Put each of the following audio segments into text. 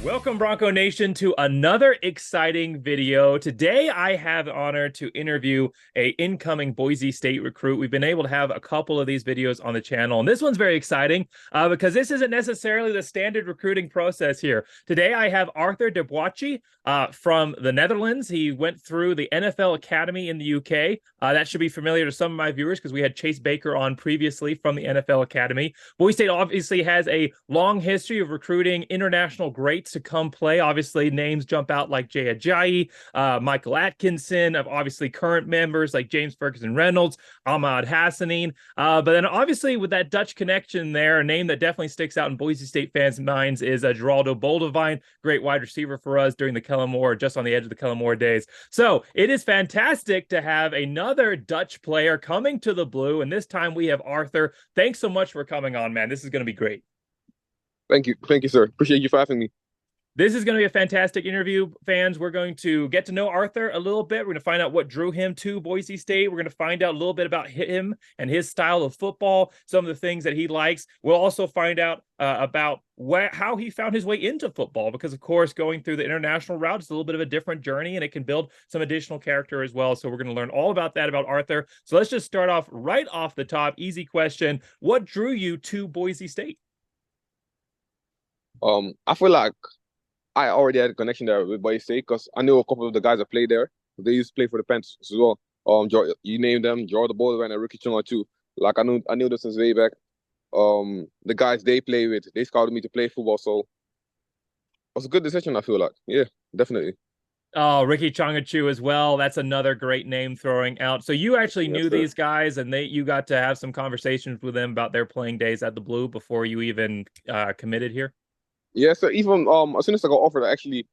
Welcome, Bronco Nation, to another exciting video. Today, I have the honor to interview a incoming Boise State recruit. We've been able to have a couple of these videos on the channel, and this one's very exciting because this isn't necessarily the standard recruiting process here. Today, I have Arthur de Boachie from the Netherlands. He went through the NFL Academy in the UK. That should be familiar to some of my viewers because we had Chase Baker on previously from the NFL Academy. Boise State obviously has a long history of recruiting international greats to come play. Obviously, names jump out like Jay Ajayi, Michael Atkinson, of obviously current members like James Ferguson Reynolds, Ahmad Hassanin. But then obviously with that Dutch connection there, a name that definitely sticks out in Boise State fans' minds is Geraldo Boldewijn, great wide receiver for us during the Kellen Moore, just on the edge of the Kellen Moore days. So it is fantastic to have another Dutch player coming to the blue, and this time we have Arthur. Thanks so much for coming on, man. This is going to be great. Thank you, sir. Appreciate you for having me. This is going to be a fantastic interview, fans. We're going to get to know Arthur a little bit. We're going to find out what drew him to Boise State. We're going to find out a little bit about him and his style of football, some of the things that he likes. We'll also find out about how he found his way into football, because, of course, going through the international route is a little bit of a different journey, and it can build some additional character as well. So we're going to learn all about that, about Arthur. So let's just start off right off the top. Easy question. What drew you to Boise State? I feel like I already had a connection there with Boise State because I knew a couple of the guys that played there. They used to play for the Panthers as well. You named them, Geraldo Boldewijn and Ricky Chunga too. Like I knew them since way back. The guys they play with, they scouted me to play football, so it was a good decision. I feel like, yeah, definitely. Oh, Ricky Chongachu as well. That's another great name throwing out. So you actually Yes, knew sir. these guys, and you got to have some conversations with them about their playing days at the Blue before you even committed here. Yeah, so even as soon as I got offered, I actually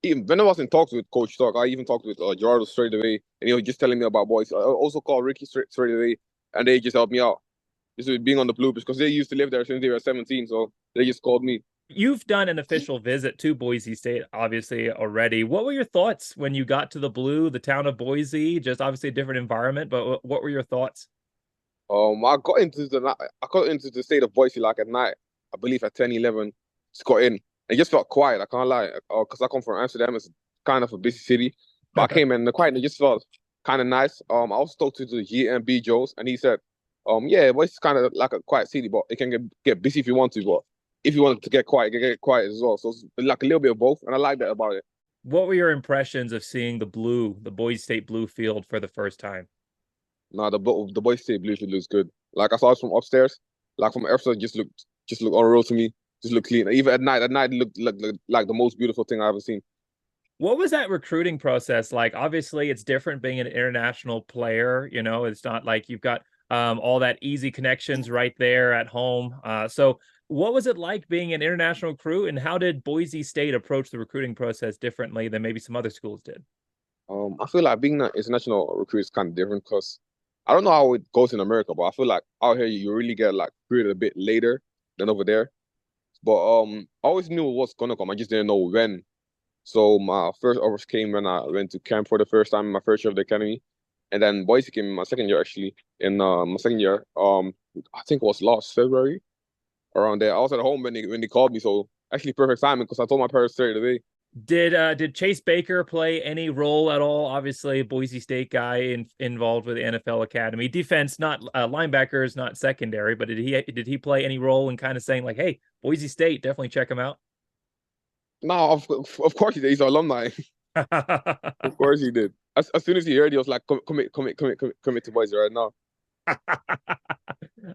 even when I was in talks with Coach Stark, I even talked with Gerardo straight away, and he was just telling me about boys. I also called Ricky straight away, and they just helped me out. Just with being on the Blue because they used to live there since they were 17, so they just called me. You've done an official visit to Boise State, obviously, already. What were your thoughts when you got to the Blue, the town of Boise? Just obviously a different environment, but what were your thoughts? I got into the state of Boise like at night. I believe at 10, 11. Just got in. It just felt quiet. I can't lie. Because I come from Amsterdam, it's kind of a busy city. But I came in the quiet and it just felt kind of nice. I also talked to the GM Jones and he said, yeah, Boise's kind of like a quiet city, but it can get busy if you want to. But if you want to get quiet, you can get quiet as well. So it's like a little bit of both, and I like that about it. What were your impressions of seeing the Boise State Blue field for the first time? Nah, the Boise State Blue Field looks good. Like I saw it from upstairs, like from upstairs, just looked unreal to me. Just look clean. Even at night, it looked like the most beautiful thing I've ever seen. What was that recruiting process like? Obviously, it's different being an international player. You know, it's not like you've got all that easy connections right there at home. So what was it like being an international recruit, and how did Boise State approach the recruiting process differently than maybe some other schools did? I feel like being an international recruit is kind of different because I don't know how it goes in America, but I feel like out here you really get like recruited a bit later than over there. But I always knew what's gonna come. I just didn't know when. So my first offers came when I went to camp for the first time in my first year of the academy, and then Boise came in my second year actually. In my second year, I think it was last February around there. I was at home when they called me, so actually perfect timing because I told my parents straight away. Did Chase Baker play any role at all? Obviously, Boise State guy involved with the NFL Academy defense, not linebackers, not secondary. But did he play any role in kind of saying like, "Hey, Boise State, definitely check him out"? No, of course he did. He's an alumni. Of course he did. As soon as he heard, he was like, commit to Boise right now.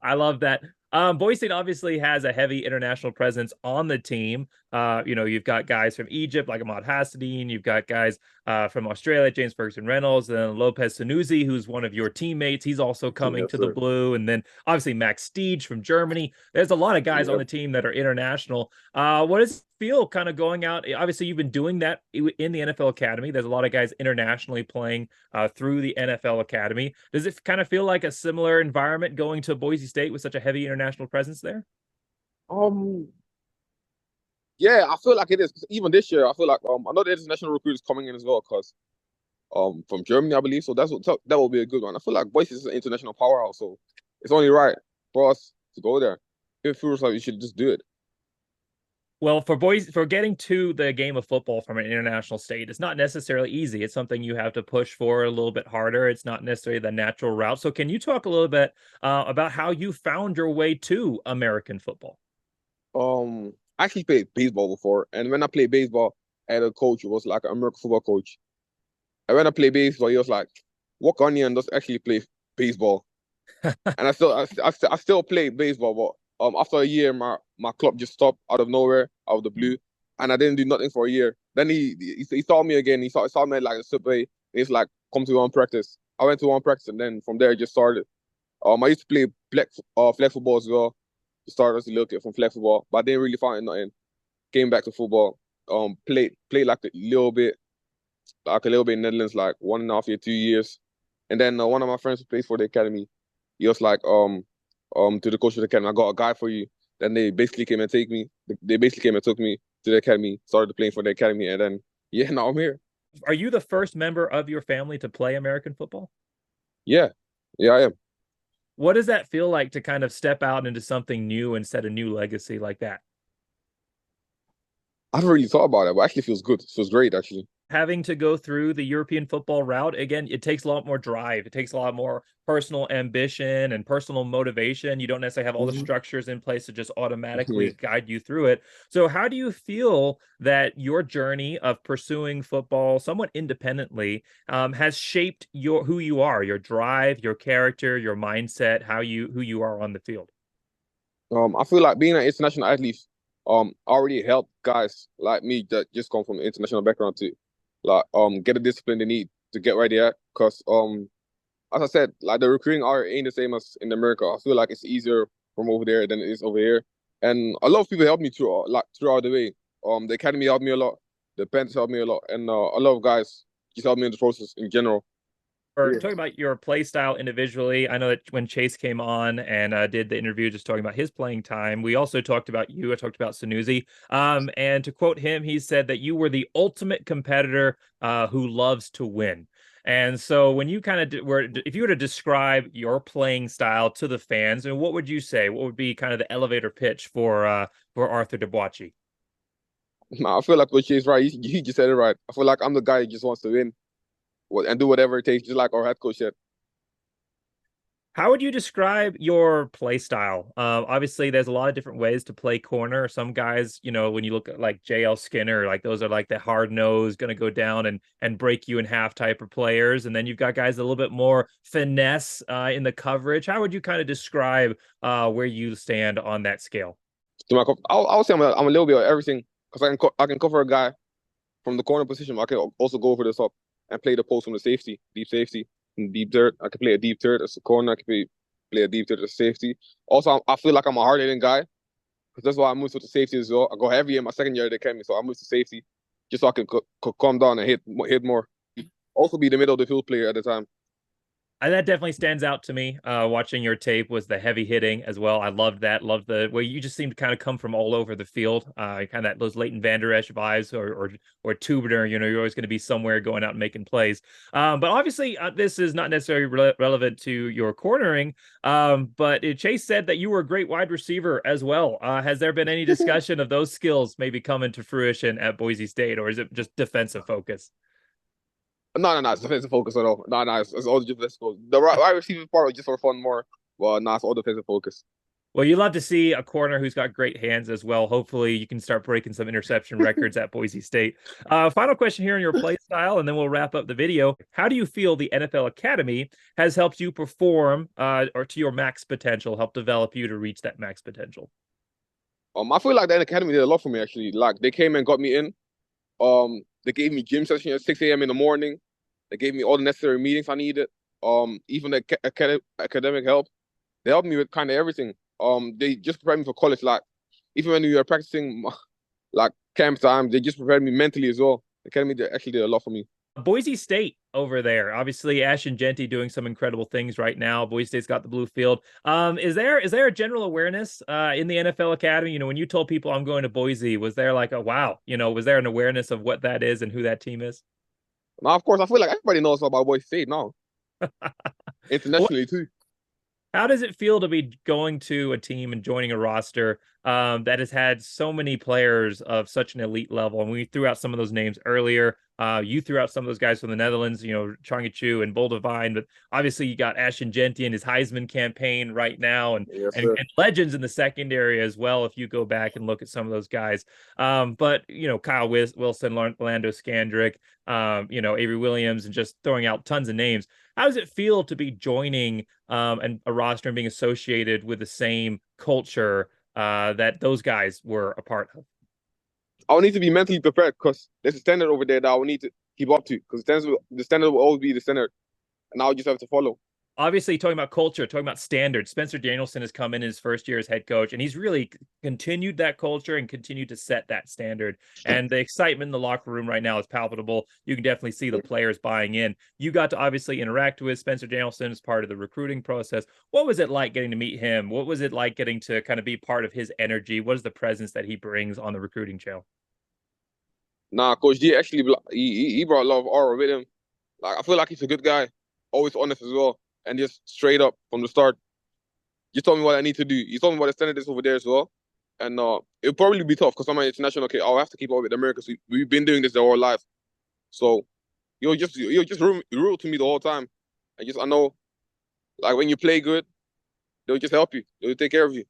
I love that. Boise State obviously has a heavy international presence on the team. You've got guys from Egypt like Ahmad Hassanin. You've got guys from Australia, James Ferguson Reynolds, and Lopez Sanusi, who's one of your teammates. He's also coming Yes, to the sir. Blue. And then obviously Max Stiege from Germany. There's a lot of guys on Yep. the team that are international. What does it feel kind of going out? Obviously, you've been doing that in the NFL Academy. There's a lot of guys internationally playing through the NFL Academy. Does it kind of feel like a similar environment going to Boise State with such a heavy international presence there? Um, yeah, I feel like it is. 'Cause even this year, I feel like I know the international recruits coming in as well, because from Germany, I believe. So that will be a good one. I feel like Boise is an international powerhouse, so it's only right for us to go there. It feels like we should just do it. Well, for getting to the game of football from an international state, it's not necessarily easy. It's something you have to push for a little bit harder. It's not necessarily the natural route. So, can you talk a little bit about how you found your way to American football? I actually played baseball before, and when I played baseball, I had a coach who was like an American football coach. And when I played baseball, he was like, "Walk on here and just actually play baseball." And I still play baseball, but after a year, my club just stopped out of nowhere, out of the blue, and I didn't do nothing for a year. Then he saw me again. He saw me at, like a subway. He's like, "Come to one practice." I went to one practice, and then from there it just started. I used to play flag football as well. Started as a little kid from flag football, but I didn't really find nothing. Came back to football. Played like a little bit in Netherlands, like 1.5 year, 2 years. And then one of my friends who plays for the academy, he was like, to the coach of the academy, I got a guy for you. Then they basically came and take me. They basically came and took me to the academy, started playing for the academy, and then yeah, now I'm here. Are you the first member of your family to play American football? Yeah, yeah, I am. What does that feel like to kind of step out into something new and set a new legacy like that? I haven't really thought about it, but actually feels good. It feels great, actually. Having to go through the European football route again, it takes a lot more drive. It takes a lot more personal ambition and personal motivation. You don't necessarily have all the Hmm. structures in place to just automatically Yeah. guide you through it. So, how do you feel that your journey of pursuing football somewhat independently has shaped your who you are, your drive, your character, your mindset, who you are on the field? I feel like being an international athlete, already helped guys like me that just come from an international background to, like, get the discipline they need to get right there. Cause, as I said, like the recruiting art ain't the same as in America. I feel like it's easier from over there than it is over here. And a lot of people helped me throughout the way. The academy helped me a lot. The Panthers helped me a lot, and a lot of guys just helped me in the process in general. Or Yeah. talking about your play style individually, I know that when Chase came on and did the interview, just talking about his playing time, we also talked about you. I talked about Sanusi. And to quote him, he said that you were the ultimate competitor who loves to win. And so, when you kind of were, if you were to describe your playing style to the fans, and what would you say? What would be kind of the elevator pitch for Arthur de Boachie? Nah, I feel like what is right. He just said it right. I feel like I'm the guy who just wants to win and do whatever it takes, just like our head coach said. How would you describe your play style? Obviously, there's a lot of different ways to play corner. Some guys, when you look at like JL Skinner, like those are like the hard nose, going to go down and break you in half type of players. And then you've got guys a little bit more finesse in the coverage. How would you kind of describe where you stand on that scale? I'll say I'm a little bit of everything because I can cover a guy from the corner position. I can also go over the top and play the post from the deep safety, and deep third. I can play a deep third as a corner. I can play a deep third as safety. Also, I feel like I'm a hard hitting guy because that's why I moved to the safety as well. I go heavy in my second year at the academy, so I moved to safety just so I can calm down and hit more. Also, be the middle of the field player at the time. And that definitely stands out to me. Watching your tape was the heavy hitting as well. I loved that. Loved the way you just seemed to kind of come from all over the field. Kind of those Leighton Vander Esch vibes, or Tubner. You're always going to be somewhere going out and making plays. But obviously, this is not necessarily relevant to your cornering. But Chase said that you were a great wide receiver as well. Has there been any discussion of those skills maybe coming to fruition at Boise State, or is it just defensive focus? No, it's defensive focus at all. No, it's all defensive focus. The wide receiver part was just for fun more. Well, no, it's all defensive focus. Well, you love to see a corner who's got great hands as well. Hopefully, you can start breaking some interception records at Boise State. Final question here on your play style, and then we'll wrap up the video. How do you feel the NFL Academy has helped you perform or to your max potential, help develop you to reach that max potential? I feel like the academy did a lot for me actually. Like they came and got me in. They gave me gym session at 6 a.m. in the morning. They gave me all the necessary meetings I needed. Even the academic help. They helped me with kind of everything. They just prepared me for college. Like even when we were practicing, like camp time, they just prepared me mentally as well. The academy actually did a lot for me. Boise State over there. Obviously, Ash and Genty doing some incredible things right now. Boise State's got the blue field. Is there a general awareness in the NFL Academy? When you told people I'm going to Boise, was there like a wow? Was there an awareness of what that is and who that team is? Now, of course, I feel like everybody knows about Boise State now, What internationally too. How does it feel to be going to a team and joining a roster that has had so many players of such an elite level? And we threw out some of those names earlier. You threw out some of those guys from the Netherlands, Chongachu and Boldevine, but obviously you got Ashton Genty and his Heisman campaign right now, and, Yes, and sir. and legends in the secondary as well. If you go back and look at some of those guys, but Kyle Wilson, Lando Skandrick, Avery Williams, and just throwing out tons of names. How does it feel to be joining and a roster and being associated with the same culture that those guys were a part of? I will need to be mentally prepared because there's a standard over there that I will need to keep up to because the standard will always be the standard, and I'll just have to follow. Obviously, talking about culture, talking about standards, Spencer Danielson has come in his first year as head coach, and he's really continued that culture and continued to set that standard. And the excitement in the locker room right now is palpable. You can definitely see the players buying in. You got to obviously interact with Spencer Danielson as part of the recruiting process. What was it like getting to meet him? What was it like getting to kind of be part of his energy? What is the presence that he brings on the recruiting trail? Nah, Coach D actually he brought a lot of aura with him. Like I feel like he's a good guy, always honest as well, and just straight up from the start. Just told me what I need to do. He told me what the standard is over there as well, and it'll probably be tough because I'm an international. Okay, I'll have to keep up with America. So we've been doing this the whole life, so you'll just rule to me the whole time, and just I know like when you play good, they'll just help you. They'll take care of you.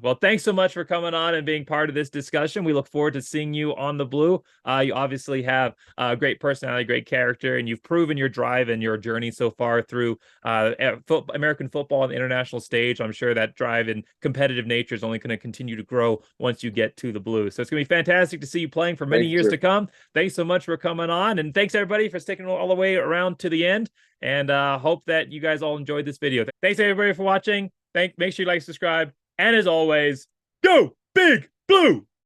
Well, thanks so much for coming on and being part of this discussion. We look forward to seeing you on the blue. You obviously have a great personality, great character, and you've proven your drive and your journey so far through American football on the international stage. I'm sure that drive and competitive nature is only going to continue to grow once you get to the blue. So it's going to be fantastic to see you playing for many Thank years you. to come. Thanks so much for coming on, and thanks everybody for sticking all the way around to the end. And hope that you guys all enjoyed this video. Thanks everybody for watching. Make sure you like, subscribe. And as always, go Big Blue!